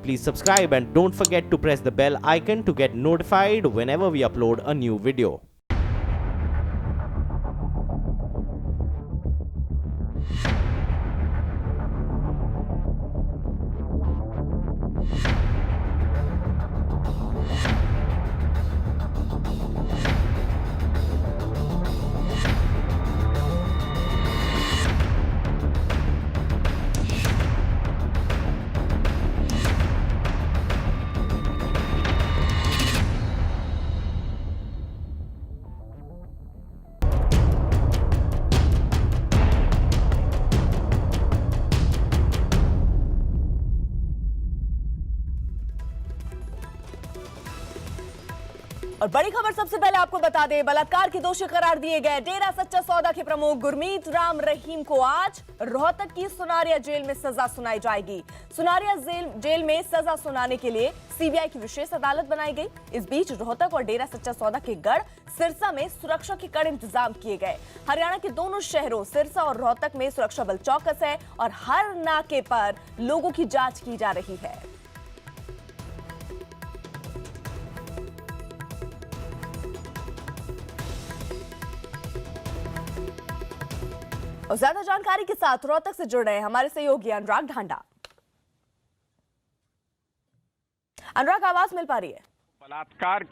Please subscribe and don't forget to press the bell icon to get notified whenever we upload a new video. और बड़ी खबर सबसे पहले आपको बता दें, बलात्कार के दोषी करार दिए गए डेरा सच्चा सौदा के प्रमुख गुरमीत राम रहीम को आज रोहतक की सुनारिया जेल में सजा सुनाई जाएगी। सुनारिया जेल में सजा सुनाने के लिए सीबीआई की विशेष अदालत बनाई गई। इस बीच रोहतक और डेरा सच्चा सौदा के गढ़ सिरसा में सुरक्षा के कड़े इंतजाम किए गए। हरियाणा के दोनों शहरों सिरसा और रोहतक में सुरक्षा बल चौकस है और हर नाके पर लोगों की जांच की जा रही है। और ज्यादा जानकारी के साथ रोहतक से जुड़ रहे हैं हमारे सहयोगी अनुराग ढांडा। अनुराग, आवाज मिल पा रही है? बलात्कार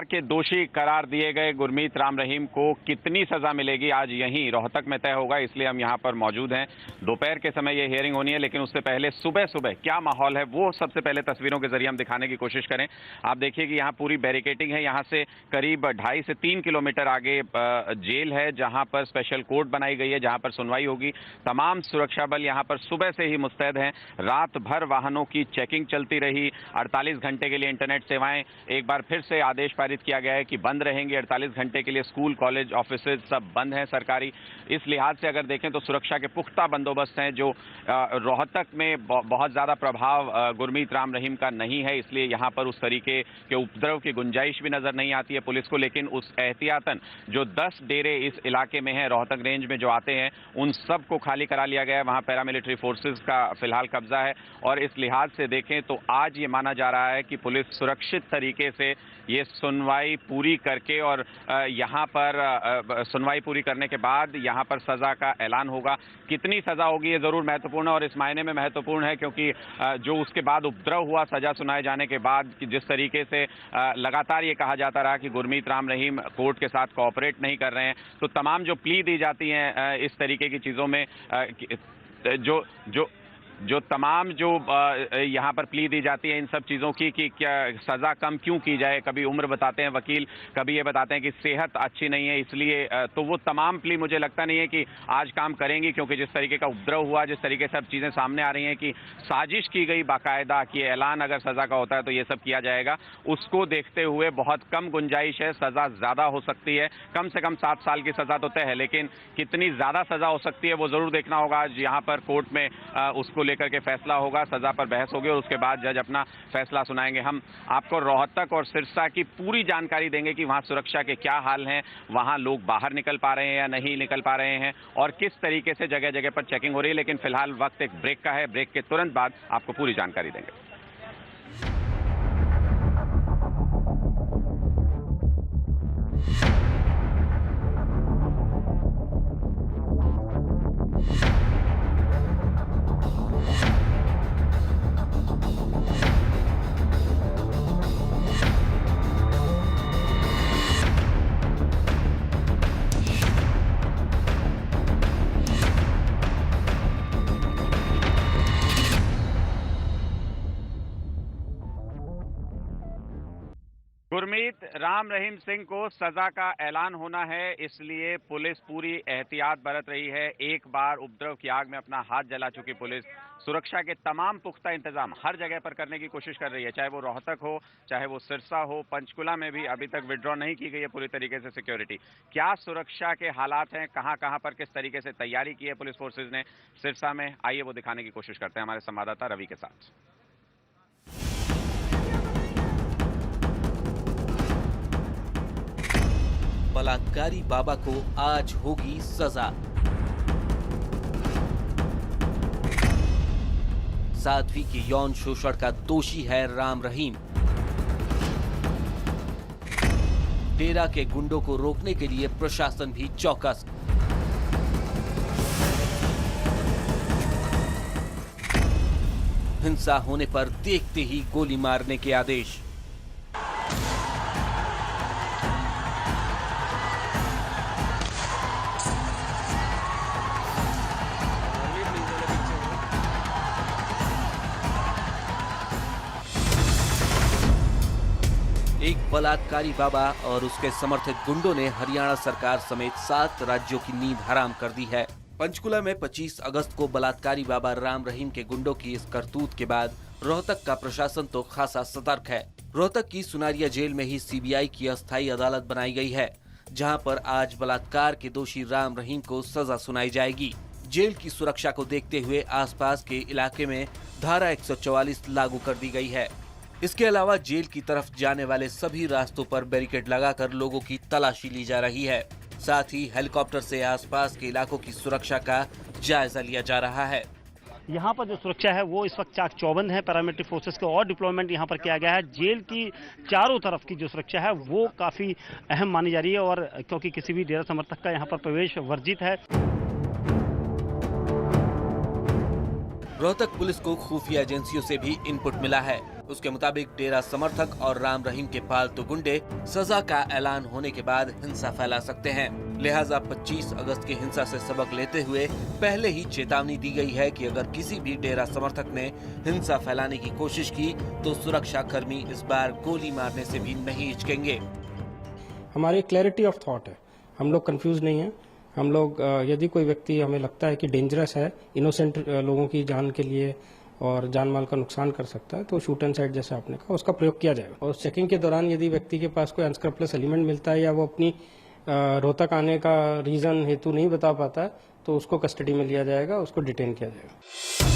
के दोषी करार दिए गए गुरमीत राम रहीम को कितनी सजा मिलेगी आज यहीं रोहतक में तय होगा, इसलिए हम यहां पर मौजूद हैं। दोपहर के समय ये हियरिंग होनी है, लेकिन उससे पहले सुबह सुबह क्या माहौल है वो सबसे पहले तस्वीरों के जरिए हम दिखाने की कोशिश करें। आप देखिए कि यहाँ पूरी बैरिकेडिंग है। यहाँ से करीब 2.5 से 3 किलोमीटर आगे जेल है, जहां पर स्पेशल कोर्ट बनाई गई है, जहां पर सुनवाई होगी। तमाम सुरक्षा बल यहाँ पर सुबह से ही मुस्तैद हैं। रात भर वाहनों की चेकिंग चलती रही। 48 घंटे के लिए इंटरनेट सेवाएं एक बार फिर से आदेश पारित किया गया है कि बंद रहेंगे 48 घंटे के लिए। स्कूल, कॉलेज, ऑफिसेज सब बंद हैं सरकारी। इस लिहाज से अगर देखें तो सुरक्षा के पुख्ता बंदोबस्त हैं। जो रोहतक में बहुत ज्यादा प्रभाव गुरमीत राम रहीम का नहीं है, इसलिए यहां पर उस तरीके के उपद्रव की गुंजाइश भी नजर नहीं आती है पुलिस को। लेकिन उस एहतियातन जो 10 डेरे इस इलाके में हैं, रोहतक रेंज में जो आते हैं, उन सब को खाली करा लिया गया है। वहां पैरामिलिट्री फोर्सेज का फिलहाल कब्जा है। और इस लिहाज से देखें तो आज ये माना जा रहा है कि पुलिस सुरक्षित तरीके से ये सुनवाई पूरी करके और यहाँ पर सुनवाई पूरी करने के बाद यहाँ पर सजा का ऐलान होगा। कितनी सजा होगी ये जरूर महत्वपूर्ण है, और इस मायने में महत्वपूर्ण है क्योंकि जो उसके बाद उपद्रव हुआ सजा सुनाए जाने के बाद, जिस तरीके से लगातार ये कहा जाता रहा कि गुरमीत राम रहीम कोर्ट के साथ कोऑपरेट नहीं कर रहे हैं, तो तमाम जो प्ली दी जाती हैं इस तरीके की चीज़ों में जो तमाम जो यहाँ पर प्ली दी जाती है इन सब चीज़ों की कि क्या सज़ा कम क्यों की जाए। कभी उम्र बताते हैं वकील, कभी ये बताते हैं कि सेहत अच्छी नहीं है, इसलिए तो वो तमाम प्ली मुझे लगता नहीं है कि आज काम करेंगी, क्योंकि जिस तरीके का उपद्रव हुआ, जिस तरीके से सब चीज़ें सामने आ रही हैं कि साजिश की गई बाकायदा, कि ऐलान अगर सज़ा का होता है तो ये सब किया जाएगा, उसको देखते हुए बहुत कम गुंजाइश है। सज़ा ज़्यादा हो सकती है, कम से कम 7 साल की सज़ा तो तय है, लेकिन कितनी ज़्यादा सज़ा हो सकती है वो ज़रूर देखना होगा। आज यहाँ पर कोर्ट में उसको लेकर के फैसला होगा, सजा पर बहस होगी और उसके बाद जज अपना फैसला सुनाएंगे। हम आपको रोहतक और सिरसा की पूरी जानकारी देंगे कि वहां सुरक्षा के क्या हाल हैं, वहां लोग बाहर निकल पा रहे हैं या नहीं निकल पा रहे हैं, और किस तरीके से जगह जगह पर चेकिंग हो रही है। लेकिन फिलहाल वक्त एक ब्रेक का है, ब्रेक के तुरंत बाद आपको पूरी जानकारी देंगे। गुरमीत राम रहीम सिंह को सजा का ऐलान होना है, इसलिए पुलिस पूरी एहतियात बरत रही है। एक बार उपद्रव की आग में अपना हाथ जला चुकी पुलिस सुरक्षा के तमाम पुख्ता इंतजाम हर जगह पर करने की कोशिश कर रही है, चाहे वो रोहतक हो, चाहे वो सिरसा हो। पंचकुला में भी अभी तक विड्रॉ नहीं की गई है पूरी तरीके से सिक्योरिटी। क्या सुरक्षा के हालात हैं, कहां कहां पर किस तरीके से तैयारी की है पुलिस फोर्सेज ने सिरसा में, आइए वो दिखाने की कोशिश करते हैं हमारे संवाददाता रवि के साथ। बलात्कारी बाबा को आज होगी सजा। साध्वी के यौन शोषण का दोषी है राम रहीम। डेरा के गुंडों को रोकने के लिए प्रशासन भी चौकस। हिंसा होने पर देखते ही गोली मारने के आदेश। एक बलात्कारी बाबा और उसके समर्थित गुंडों ने हरियाणा सरकार समेत 7 राज्यों की नींद हराम कर दी है। पंचकुला में 25 अगस्त को बलात्कारी बाबा राम रहीम के गुंडों की इस करतूत के बाद रोहतक का प्रशासन तो खासा सतर्क है। रोहतक की सुनारिया जेल में ही सीबीआई की अस्थायी अदालत बनाई गई है, जहां पर आज बलात्कार के दोषी राम रहीम को सजा सुनाई जाएगी। जेल की सुरक्षा को देखते हुए आसपास के इलाके में धारा 144 लागू कर दी गई है। इसके अलावा जेल की तरफ जाने वाले सभी रास्तों पर बैरिकेड लगाकर लोगों की तलाशी ली जा रही है। साथ ही हेलीकॉप्टर से आसपास के इलाकों की सुरक्षा का जायजा लिया जा रहा है। यहाँ पर जो सुरक्षा है वो इस वक्त चाक चौबंद है। पैरामिलिट्री फोर्सेस का और डिप्लॉयमेंट यहाँ पर किया गया है। जेल की चारों तरफ की जो सुरक्षा है वो काफी अहम मानी जा रही है, और क्योंकि किसी भी डेरा समर्थक का यहाँ पर प्रवेश वर्जित है। रोहतक पुलिस को खुफिया एजेंसियों से भी इनपुट मिला है। उसके मुताबिक डेरा समर्थक और राम रहीम के पालतू गुंडे सजा का ऐलान होने के बाद हिंसा फैला सकते हैं। लिहाजा 25 अगस्त की हिंसा से सबक लेते हुए पहले ही चेतावनी दी गई है कि अगर किसी भी डेरा समर्थक ने हिंसा फैलाने की कोशिश की तो सुरक्षा कर्मी इस बार गोली मारने से भी नहीं हिचकेंगे। हमारी क्लैरिटी ऑफ थॉट है, हम लोग कंफ्यूज नहीं है। हम लोग यदि कोई व्यक्ति हमें लगता है कि डेंजरस है, इनोसेंट लोगों की जान के लिए और जान माल का नुकसान कर सकता है, तो शूट एंड साइड जैसे आपने कहा उसका प्रयोग किया जाएगा। और चेकिंग के दौरान यदि व्यक्ति के पास कोई अनस्क्रपलेस एलिमेंट मिलता है या वो अपनी रोहतक आने का रीजन हेतु नहीं बता पाता है तो उसको कस्टडी में लिया जाएगा, उसको डिटेन किया जाएगा।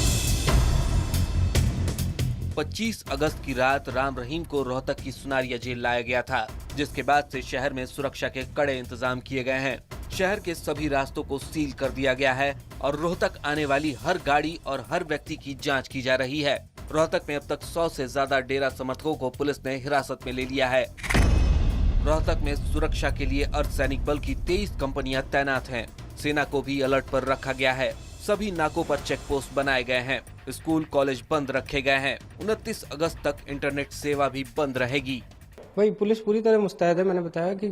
25 अगस्त की रात राम रहीम को रोहतक की सुनारिया जेल लाया गया था, जिसके बाद से शहर में सुरक्षा के कड़े इंतजाम किए गए हैं। शहर के सभी रास्तों को सील कर दिया गया है और रोहतक आने वाली हर गाड़ी और हर व्यक्ति की जांच की जा रही है। रोहतक में अब तक 100 से ज्यादा डेरा समर्थकों को पुलिस ने हिरासत में ले लिया है। रोहतक में सुरक्षा के लिए अर्धसैनिक बल की 23 कंपनियां तैनात हैं। सेना को भी अलर्ट पर रखा गया है। सभी नाकों पर चेक पोस्ट बनाए गए हैं। स्कूल कॉलेज बंद रखे गए हैं। 29 अगस्त तक इंटरनेट सेवा भी बंद रहेगी। वही पुलिस पूरी तरह मुस्तैद है। मैंने बताया कि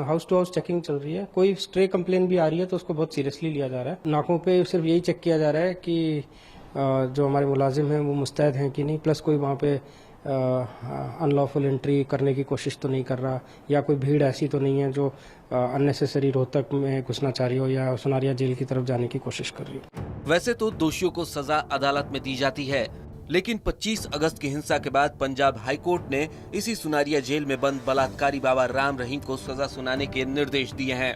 हाउस टू हाउस चेकिंग चल रही है। कोई स्ट्रे कंप्लेन भी आ रही है तो उसको बहुत सीरियसली लिया जा रहा है। नाकों पे सिर्फ यही चेक किया जा रहा है कि जो हमारे मुलाजिम हैं वो मुस्तैद हैं कि नहीं, प्लस कोई वहाँ पे अनलॉफुल एंट्री करने की कोशिश तो नहीं कर रहा, या कोई भीड़ ऐसी तो नहीं है जो अननेसेसरी रोहतक में घुसना चाह रही हो या सुनारिया जेल की तरफ जाने की कोशिश कर रही हो। वैसे तो दोषियों को सजा अदालत में दी जाती है, लेकिन 25 अगस्त की हिंसा के बाद पंजाब हाई कोर्ट ने इसी सुनारिया जेल में बंद बलात्कारी बाबा राम रहीम को सजा सुनाने के निर्देश दिए हैं।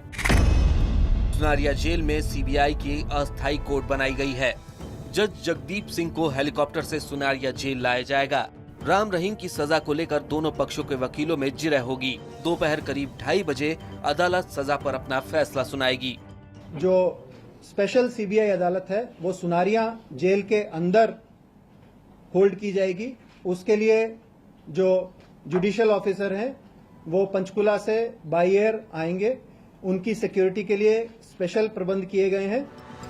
सुनारिया जेल में सीबीआई की अस्थायी कोर्ट बनाई गई है। जज जगदीप सिंह को हेलीकॉप्टर से सुनारिया जेल लाया जाएगा। राम रहीम की सजा को लेकर दोनों पक्षों के वकीलों में जिरह होगी। दोपहर करीब 2:30 बजे अदालत सजा पर अपना फैसला सुनाएगी। जो स्पेशल सीबीआई अदालत है वो सुनारिया जेल के अंदर होल्ड की जाएगी। उसके लिए जो जुडिशियल ऑफिसर हैं वो पंचकुला से बाई एयर आएंगे। उनकी सिक्योरिटी के लिए स्पेशल प्रबंध किए गए हैं।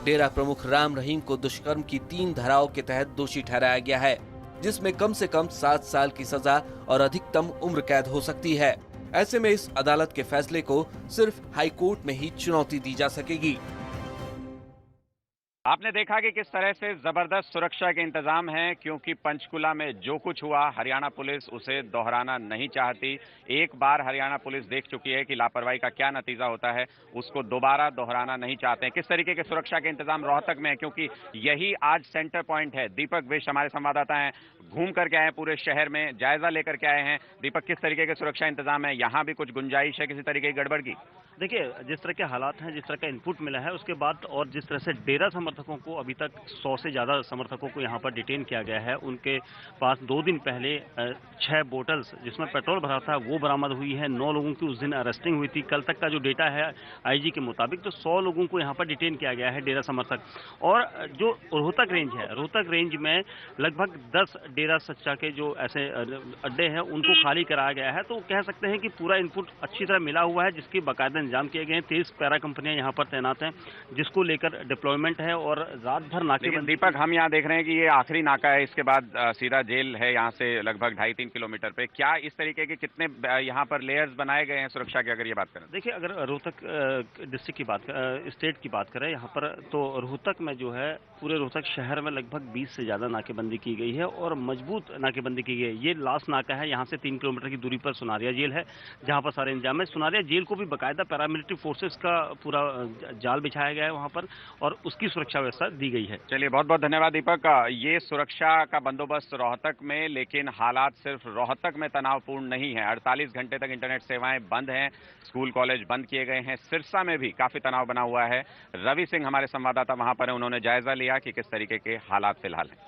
डेरा प्रमुख राम रहीम को दुष्कर्म की 3 धाराओं के तहत दोषी ठहराया गया है, जिसमें कम से कम 7 साल की सजा और अधिकतम उम्र कैद हो सकती है। ऐसे में इस अदालत के फैसले को सिर्फ हाई कोर्ट में ही चुनौती दी जा सकेगी। आपने देखा कि किस तरह से जबरदस्त सुरक्षा के इंतजाम हैं, क्योंकि पंचकुला में जो कुछ हुआ हरियाणा पुलिस उसे दोहराना नहीं चाहती। एक बार हरियाणा पुलिस देख चुकी है कि लापरवाही का क्या नतीजा होता है, उसको दोबारा दोहराना नहीं चाहते हैं। किस तरीके के सुरक्षा के इंतजाम रोहतक में है, क्योंकि यही आज सेंटर पॉइंट है। दीपक विश हमारे संवाददाता हैं, घूम करके आए पूरे शहर में, जायजा लेकर के आए हैं। दीपक, किस तरीके के सुरक्षा इंतजाम है? यहाँ भी कुछ गुंजाइश है किसी तरीके की गड़बड़ की? देखिए, जिस तरह के हालात हैं, जिस तरह का इनपुट मिला है उसके बाद और जिस तरह से डेरा समर्थक समर्थकों को अभी तक 100 से ज़्यादा समर्थकों को यहाँ पर डिटेन किया गया है। उनके पास 2 दिन पहले 6 बोतल्स जिसमें पेट्रोल भरा था वो बरामद हुई है। 9 लोगों की उस दिन अरेस्टिंग हुई थी। कल तक का जो डेटा है आईजी के मुताबिक तो 100 लोगों को यहाँ पर डिटेन किया गया है, डेरा समर्थक। और जो रोहतक रेंज है, रोहतक रेंज में लगभग 10 डेरा सच्चा के जो ऐसे अड्डे हैं उनको खाली कराया गया है। तो कह सकते हैं कि पूरा इनपुट अच्छी तरह मिला हुआ है, जिसकी बाकायदा इंतजाम किए गए हैं। 23 पैरा कंपनियां यहाँ पर तैनात हैं, जिसको लेकर डिप्लॉयमेंट है और रात भर नाकेबंदी। दीपक, हम यहाँ देख रहे हैं कि ये आखिरी नाका है, इसके बाद सीधा जेल है यहाँ से लगभग 2.5-3 किलोमीटर पे। क्या इस तरीके के कितने यहाँ पर लेयर्स बनाए गए हैं सुरक्षा की, अगर ये बात करें? देखिए, अगर रोहतक डिस्ट्रिक्ट की बात स्टेट की बात करें यहाँ पर, तो रोहतक में जो है पूरे रोहतक शहर में लगभग 20 से ज्यादा नाकेबंदी की गई है और मजबूत नाकेबंदी की गई है। ये लास्ट नाका है, यहाँ से 3 किलोमीटर की दूरी पर सुनारिया जेल है, जहाँ पर सारे इंतजाम है। सुनारिया जेल को भी बाकायदा पैरामिलिट्री फोर्सेस का पूरा जाल बिछाया गया है वहाँ पर और उसकी सुरक्षा व्यवस्था दी गई है। चलिए, बहुत बहुत धन्यवाद दीपक। ये सुरक्षा का बंदोबस्त रोहतक में, लेकिन हालात सिर्फ रोहतक में तनावपूर्ण नहीं है। 48 घंटे तक इंटरनेट सेवाएं बंद हैं, स्कूल कॉलेज बंद किए गए हैं। सिरसा में भी काफी तनाव बना हुआ है। रवि सिंह हमारे संवाददाता वहां पर हैं, उन्होंने जायजा लिया कि किस तरीके के हालात फिलहाल हैं।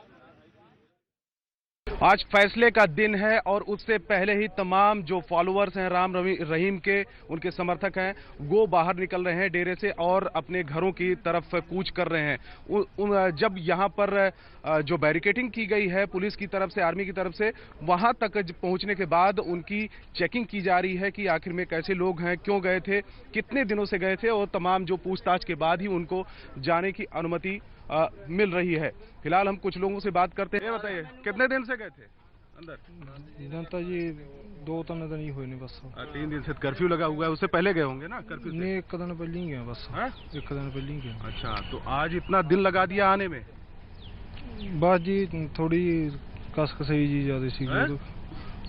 आज फैसले का दिन है और उससे पहले ही तमाम जो फॉलोअर्स हैं राम रहीम के, उनके समर्थक हैं, वो बाहर निकल रहे हैं डेरे से और अपने घरों की तरफ कूच कर रहे हैं। जब यहाँ पर जो बैरिकेडिंग की गई है पुलिस की तरफ से, आर्मी की तरफ से, वहां तक पहुंचने के बाद उनकी चेकिंग की जा रही है कि आखिर में कैसे लोग हैं, क्यों गए थे, कितने दिनों से गए थे, और तमाम जो पूछताछ के बाद ही उनको जाने की अनुमति मिल रही है। फिलहाल हम कुछ लोगों से बात करते हैं। ये बताइए, कितने दिन से गए थे अंदर? जनता जी 2-3 दिन ही हुए नहीं बस। 3 दिन से कर्फ्यू लगा हुआ है, उससे पहले गए होंगे ना कर्फ्यू से? नहीं, 1 दिन पहले ही गए बस। एक दिन पहले ही गए। अच्छा, तो आज इतना दिन लगा दिया आने में? बस जी थोड़ी कसकसई जी ज्यादा सी,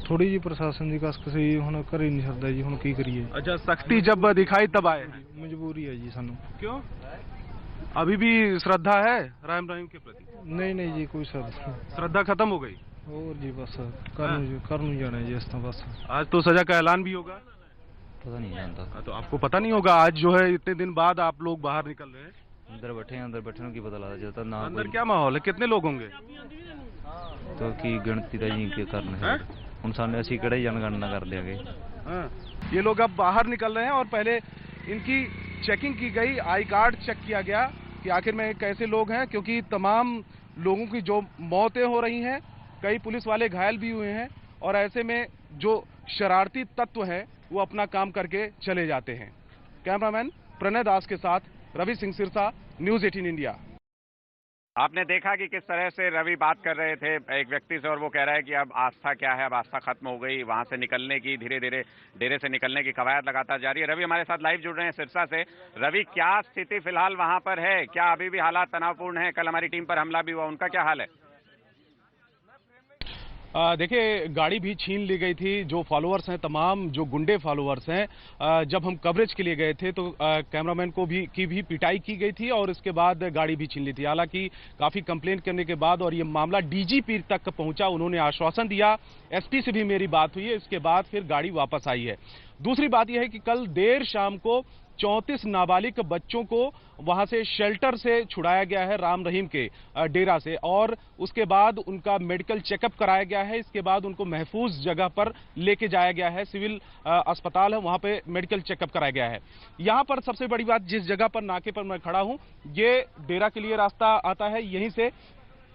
थोड़ी जी प्रशासन की कसकसई हुण कर ही नहीं सकता जी, हुण की करिए। अच्छा, सख्ती जब दिखाई तब आए? मजबूरी है जी सानू। क्यों? अभी भी श्रद्धा है राम रहीम के प्रति? नहीं जी, कोई श्रद्धा खत्म हो गई और जी बस करनू जाना है जी इस तरह बस। आज तो सजा का ऐलान भी होगा? पता नहीं जानता। तो आपको पता नहीं होगा आज जो है इतने दिन बाद आप लोग बाहर निकल रहे हैं? अंदर बैठे की पता लगा जाता ना। अंदर क्या माहौल है, कितने लोग होंगे? तो की गिनती का जी के करना है हम सामने असी कड़े जनगणना कर दिया गई। ये लोग अब बाहर निकल रहे हैं और पहले इनकी चेकिंग की गई, आई कार्ड चेक किया गया कि आखिर में कैसे लोग हैं, क्योंकि तमाम लोगों की जो मौतें हो रही हैं, कई पुलिस वाले घायल भी हुए हैं और ऐसे में जो शरारती तत्व हैं वो अपना काम करके चले जाते हैं। कैमरामैन प्रणय दास के साथ रवि सिंह, सिरसा, न्यूज़ 18 इंडिया। आपने देखा कि किस तरह से रवि बात कर रहे थे एक व्यक्ति से और वो कह रहा है कि अब आस्था क्या है, अब आस्था खत्म हो गई। वहां से निकलने की, धीरे धीरे डेरे से निकलने की कवायद लगातार जारी है। रवि हमारे साथ लाइव जुड़ रहे हैं सिरसा से। रवि, क्या स्थिति फिलहाल वहां पर है? क्या अभी भी हालात तनावपूर्ण है? कल हमारी टीम पर हमला भी हुआ, उनका क्या हाल है? देखिए, गाड़ी भी छीन ली गई थी। जो फॉलोअर्स हैं, तमाम जो गुंडे फॉलोअर्स हैं, जब हम कवरेज के लिए गए थे तो कैमरामैन को भी पिटाई की गई थी और इसके बाद गाड़ी भी छीन ली थी। हालांकि काफी कंप्लेंट करने के बाद और ये मामला डीजीपी तक पहुंचा, उन्होंने आश्वासन दिया। एसपी से भी मेरी बात हुई है, इसके बाद फिर गाड़ी वापस आई है। दूसरी बात यह है कि कल देर शाम को 34 नाबालिग बच्चों को वहां से शेल्टर से छुड़ाया गया है राम रहीम के डेरा से, और उसके बाद उनका मेडिकल चेकअप कराया गया है। इसके बाद उनको महफूज जगह पर लेके जाया गया है, सिविल अस्पताल है, वहां पे मेडिकल चेकअप कराया गया है। यहां पर सबसे बड़ी बात, जिस जगह पर नाके पर मैं खड़ा हूं, ये डेरा के लिए रास्ता आता है यहीं से,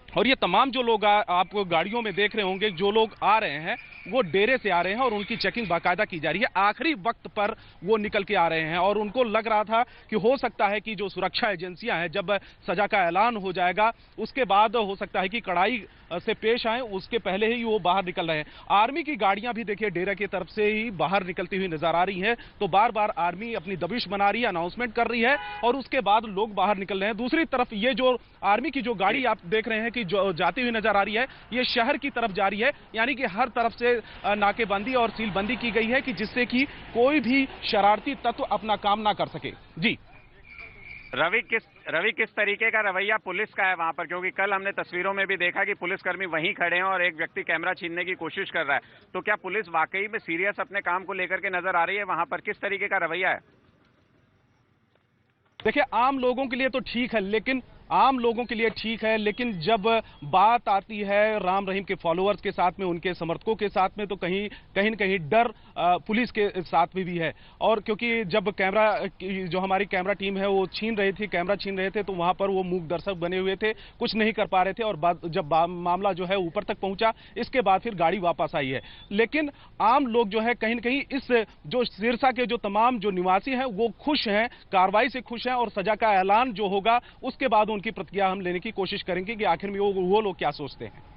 और ये तमाम जो लोग आपको गाड़ियों में देख रहे होंगे, जो लोग आ रहे हैं वो डेरे से आ रहे हैं और उनकी चेकिंग बाकायदा की जा रही है। आखिरी वक्त पर वो निकल के आ रहे हैं और उनको लग रहा था कि हो सकता है कि जो सुरक्षा एजेंसियां हैं, जब सजा का ऐलान हो जाएगा उसके बाद हो सकता है कि कड़ाई से पेश आए, उसके पहले ही वो बाहर निकल रहे हैं। आर्मी की गाड़ियां भी देखिए डेरा की तरफ से ही बाहर निकलती हुई नजर आ रही हैं, तो बार बार आर्मी अपनी दबिश बना रही है, अनाउंसमेंट कर रही है और उसके बाद लोग बाहर निकल रहे हैं। दूसरी तरफ ये जो आर्मी की जो गाड़ी आप देख रहे हैं कि जो जाती हुई नजर आ रही है, ये शहर की तरफ जा रही है, यानी कि हर तरफ से नाकेबंदी और सीलबंदी की गई है कि जिससे कि कोई भी शरारती तत्व अपना काम ना कर सके। जी रवि, किस तरीके का रवैया पुलिस का है वहां पर? क्योंकि कल हमने तस्वीरों में भी देखा कि पुलिसकर्मी वहीं खड़े हैं और एक व्यक्ति कैमरा छीनने की कोशिश कर रहा है। तो क्या पुलिस वाकई में सीरियस अपने काम को लेकर के नजर आ रही है वहां पर? किस तरीके का रवैया है? देखिए, आम लोगों के लिए तो ठीक है, लेकिन आम लोगों के लिए ठीक है, लेकिन जब बात आती है राम रहीम के फॉलोअर्स के साथ में, उनके समर्थकों के साथ में, तो कहीं न कहीं डर पुलिस के साथ में भी है। और क्योंकि जब जो हमारी कैमरा टीम है वो कैमरा छीन रहे थे, तो वहां पर वो मूक दर्शक बने हुए थे, कुछ नहीं कर पा रहे थे। और जब मामला जो है ऊपर तक पहुंचा, इसके बाद फिर गाड़ी वापस आई है। लेकिन आम लोग जो है कहीं न कहीं इस जो सिरसा के जो तमाम जो निवासी हैं वो खुश हैं, कार्रवाई से खुश हैं, और सजा का ऐलान जो होगा उसके बाद उनकी प्रतिक्रिया हम लेने की कोशिश करेंगे कि आखिर में वो लोग क्या सोचते हैं।